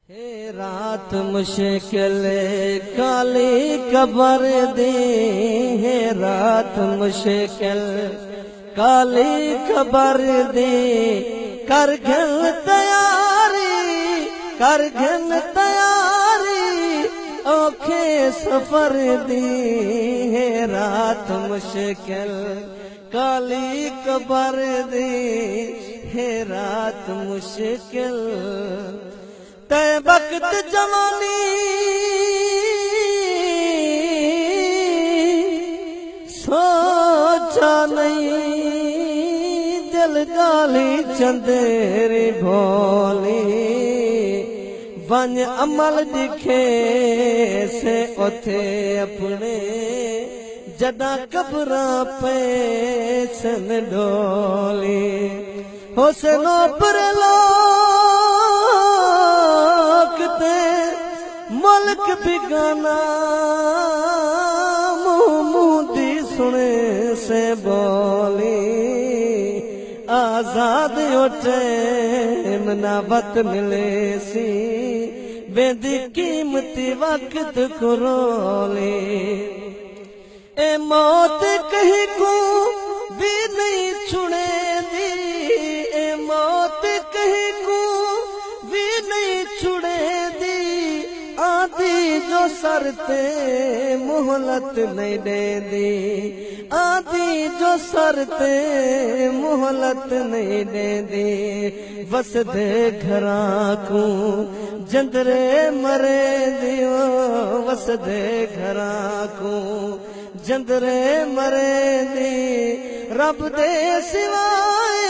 हे रात मुश्किल काली कबर दी, हे रात मुश्किल काली कबर दी। कर घिन तैयारी, कर घिन तैयारी औखे सफर दी। हे रात मुश्किल काली कबर दी, हे रात मुश्किल ते वक्त जवानी सोचा नहीं, दिल गाली चंदेरी भोली। वन अमल दिखे से उथे अपने जदा कबरा पे सन डोली। हुसनो पर मुल्क बिगाना मुँह दी सुने से बोली। आजाद उठे मनावत मिले सी, बेदी कीमती वक्त कुरोली। ए मौत कहीं को भी नहीं छुड़े दी, ए मौत कहीं को भी नहीं छुड़े दी। आधी जो सरते मोहलत नहीं दे दी, आधी जो सरते मोहलत नहीं दे दी। वसदे घरा को जंदरे मरे दियो, वसदे घरा को जंदरे मरे दी। रब दे सिवाय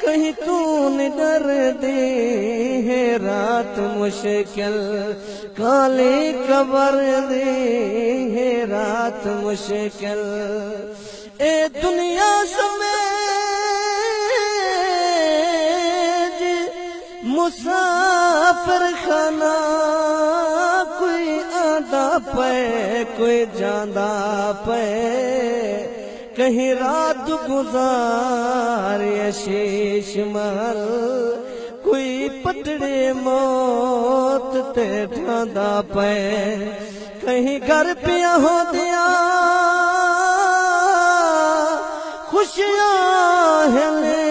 कहीं तू न डर दी। हे रात मुश्किल काली कबर दी, हे रात मुश्किल ए दुनिया समेत मुसाफिर खाना। कोई आंदा पे कोई जांदा पे, कहीं रात गुजार शीश महल। कोई पतड़े मौत ते ठांदा पे, कहीं घर पिया हो दिया खुशियां हिले।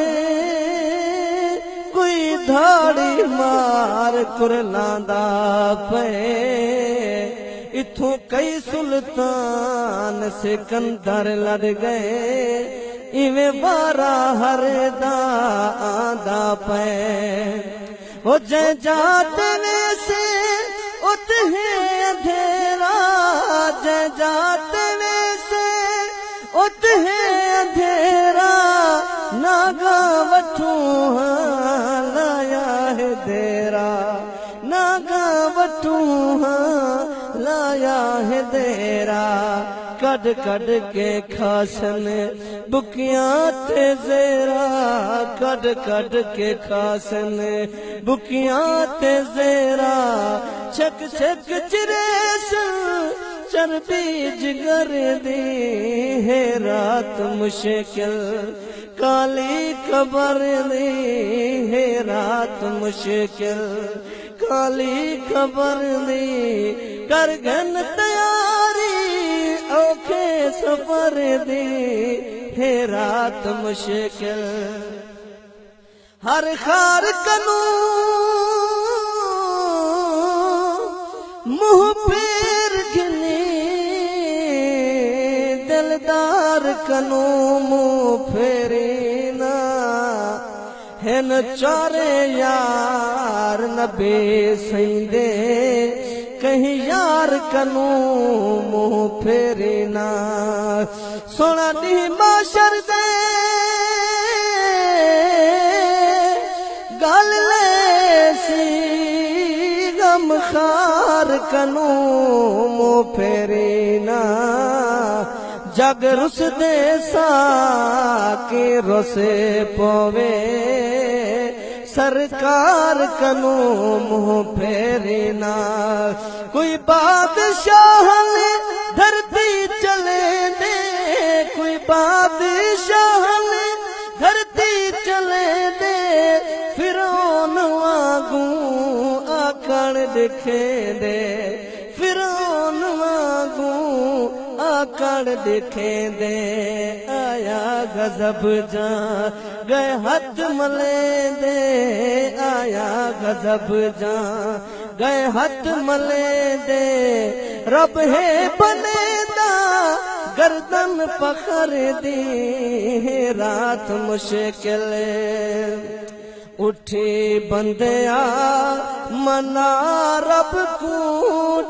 कोई धाड़ी मार कुरलांदा पे, इथों कई सुल्तान सिकंदर लड़ गए। इवें बारा हर दा आंदा पे, हो जय जाते ने से उत है अंधेरा। जय जाते ने से उत है अंधेरा, नागा वठू हाँ लाया है देरा। नागा वठू हाँ लाया है देरा। कड कड के खासन बुकियां ते जेरा, कड कड के खासन बुकियां ते जेरा। छक छक चिरेस चरबी जिगर दी, हे रात मुश्किल काली कबर दी। हे रात मुश्किल काली कबर दी। कर घन तैयारी औखे सफर दी, हे रात मुश्किल हर खार कनू मुँह फेर घिनी। दिलदार कनू मुँह फेरी ना, है न चारे यार न बेसैंदे। कहीं यार कनू मुँह फेरे ना। सोना दी माशर दे गल ले सी, गम खार कनू मुँह फेरे ना। जग रुस दे सा के रोसे पवे, सरकार कनू मुँह फेरे ना। कोई बादशाह ने धरती चले दे, कोई बादशाह ने धरती चले दे। फिरौन वागू आका आकड़ दिखे दे फिरौन वांगू आकड़ दिखे दे आया गजब जा गए हथ मले दे आया गजब जा गए हथ मले दे रब है बने दा गर्दन पकड़ दी रात मुश्किल उठी बंदिया मना रब को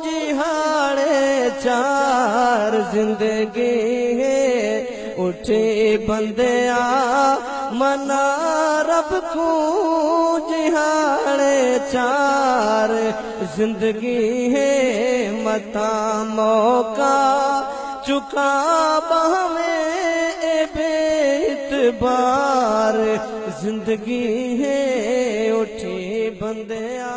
जिहाड़े चार जिंदगी है उठी बंदिया मना रब को जिहाड़े चार जिंदगी है मता मौका चुका बहमें बेइतबार जिंदगी है उठी बंदिया।